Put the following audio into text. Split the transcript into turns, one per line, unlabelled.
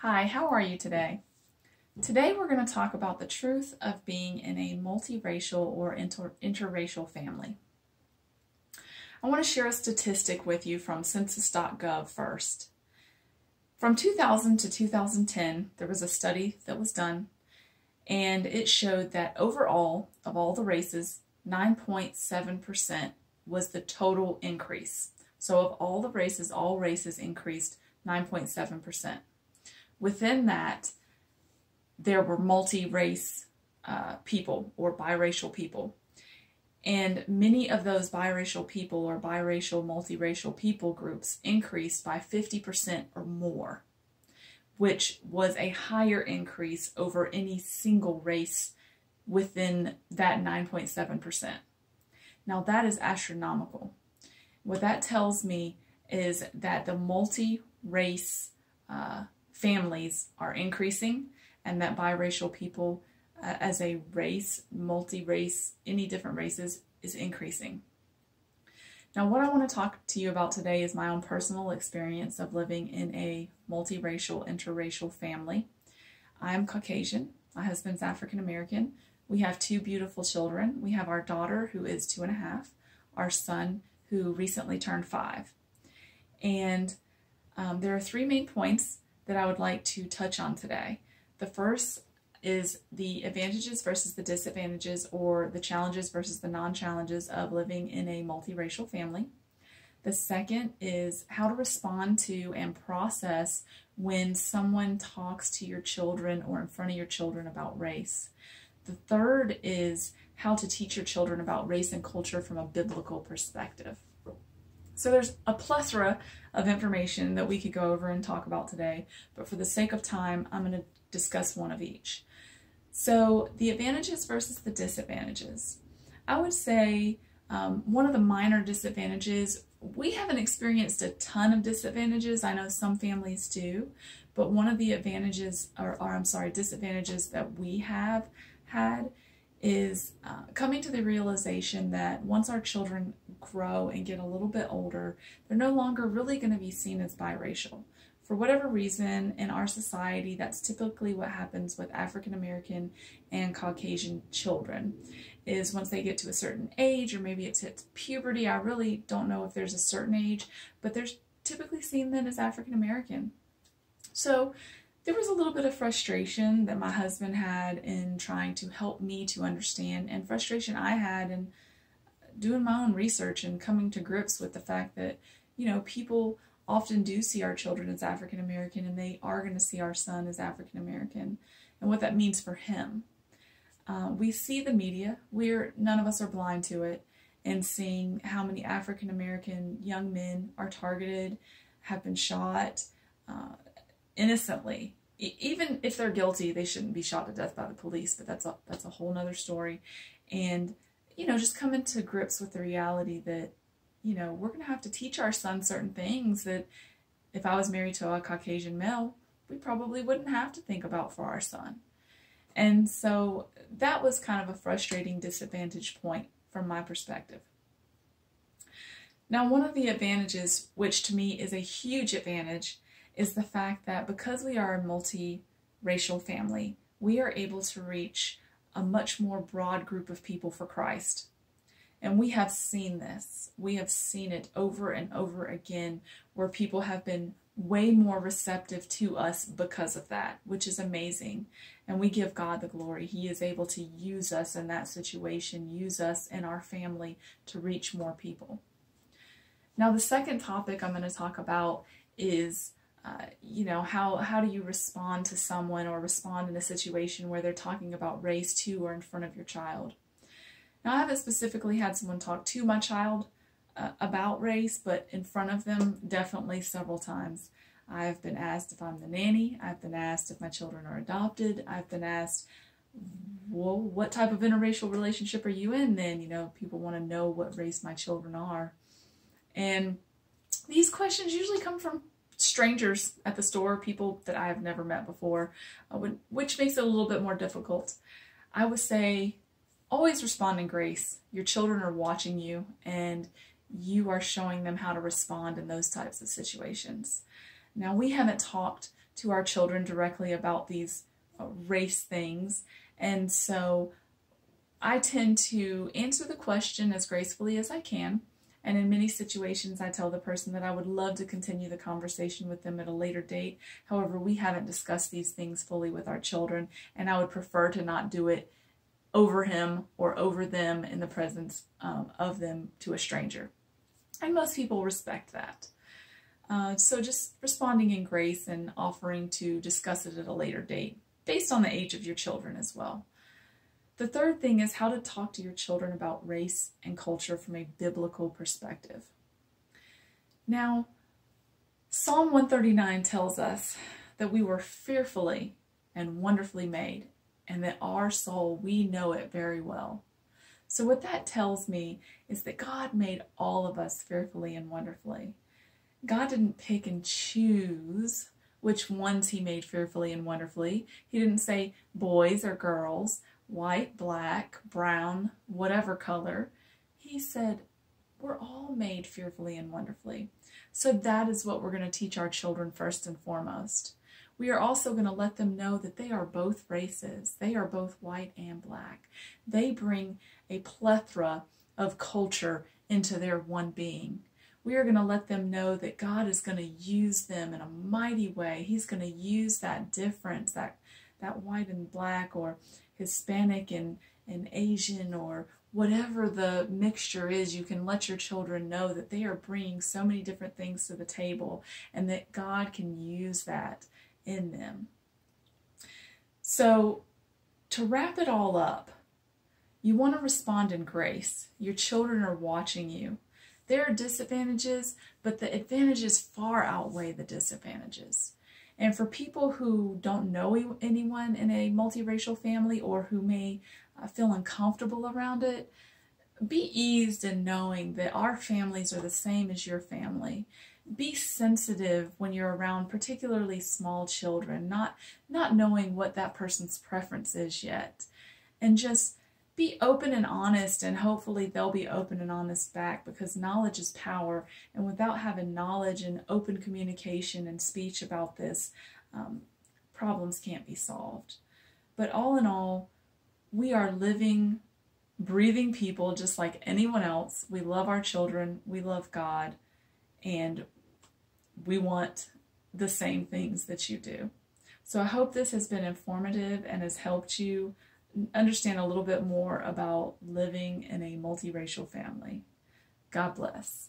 Hi, how are you today? Today we're going to talk about the truth of being in a multiracial or interracial family. I want to share a statistic with you from census.gov first. From 2000 to 2010, there was a study that was done, and it showed that overall, of all the races, 9.7% was the total increase. So of all races increased 9.7%. Within that, there were multi-race people or biracial people. And many of those biracial people or biracial, multiracial people groups increased by 50% or more, which was a higher increase over any single race within that 9.7%. Now that is astronomical. What that tells me is that the multi-race families are increasing, and that biracial people as a race, multi-race, any different races, is increasing. Now what I want to talk to you about today is my own personal experience of living in a multiracial, interracial family. I am Caucasian. My husband's African American. We have two beautiful children. We have our daughter, who is 2.5, our son, who recently turned 5. And there are 3 main points that I would like to touch on today. The first is the advantages versus the disadvantages, or the challenges versus the non-challenges of living in a multiracial family. The second is how to respond to and process when someone talks to your children or in front of your children about race. The third is how to teach your children about race and culture from a biblical perspective. So there's a plethora of information that we could go over and talk about today, but for the sake of time, I'm going to discuss one of each. So the advantages versus the disadvantages. I would say one of the minor disadvantages, we haven't experienced a ton of disadvantages. I know some families do, but one of the advantages, disadvantages that we have had is coming to the realization that once our children grow and get a little bit older, they're no longer really going to be seen as biracial. For whatever reason, in our society, that's typically what happens with African American and Caucasian children, is once they get to a certain age, or maybe it's hit puberty, I really don't know if there's a certain age, but they're typically seen then as African American. So there was a little bit of frustration that my husband had in trying to help me to understand, and frustration I had in doing my own research and coming to grips with the fact that, you know, people often do see our children as African American, and they are going to see our son as African American, and what that means for him. We see the media. None of us are blind to it, and seeing how many African American young men are targeted, have been shot, innocently. Even if they're guilty, they shouldn't be shot to death by the police, but that's a whole nother story. And, you know, just coming to grips with the reality that, you know, we're going to have to teach our son certain things that if I was married to a Caucasian male, we probably wouldn't have to think about for our son. And so that was kind of a frustrating disadvantage point from my perspective. Now, one of the advantages, which to me is a huge advantage, is the fact that because we are a multiracial family, we are able to reach a much more broad group of people for Christ. And we have seen this. We have seen it over and over again, where people have been way more receptive to us because of that, which is amazing. And we give God the glory. He is able to use us in that situation, use us in our family to reach more people. Now, the second topic I'm going to talk about is you know, how do you respond to someone or respond in a situation where they're talking about race to or in front of your child. Now, I haven't specifically had someone talk to my child about race, but in front of them, definitely several times. I've been asked if I'm the nanny. I've been asked if my children are adopted. I've been asked, well, what type of interracial relationship are you in then? You know, people want to know what race my children are. And these questions usually come from strangers at the store, people that I have never met before, which makes it a little bit more difficult. I would say always respond in grace. Your children are watching you, and you are showing them how to respond in those types of situations. Now, we haven't talked to our children directly about these race things. And so I tend to answer the question as gracefully as I can. And in many situations, I tell the person that I would love to continue the conversation with them at a later date. However, we haven't discussed these things fully with our children, and I would prefer to not do it over him or over them in the presence of them to a stranger. And most people respect that. So just responding in grace and offering to discuss it at a later date, based on the age of your children as well. The third thing is how to talk to your children about race and culture from a biblical perspective. Now, Psalm 139 tells us that we were fearfully and wonderfully made, and that our soul, we know it very well. So what that tells me is that God made all of us fearfully and wonderfully. God didn't pick and choose which ones he made fearfully and wonderfully. He didn't say boys or girls, white, black, brown, whatever color. He said, we're all made fearfully and wonderfully. So that is what we're going to teach our children first and foremost. We are also going to let them know that they are both races. They are both white and black. They bring a plethora of culture into their one being. We are going to let them know that God is going to use them in a mighty way. He's going to use that difference, that white and black, or Hispanic and Asian, or whatever the mixture is. You can let your children know that they are bringing so many different things to the table, and that God can use that in them. So to wrap it all up, you want to respond in grace. Your children are watching you. There are disadvantages, but the advantages far outweigh the disadvantages. And for people who don't know anyone in a multiracial family, or who may feel uncomfortable around it, be eased in knowing that our families are the same as your family. Be sensitive when you're around particularly small children, not knowing what that person's preference is yet. And just be open and honest, and hopefully they'll be open and honest back, because knowledge is power. And without having knowledge and open communication and speech about this, problems can't be solved. But all in all, we are living, breathing people just like anyone else. We love our children, we love God, and we want the same things that you do. So I hope this has been informative and has helped you understand a little bit more about living in a multiracial family. God bless.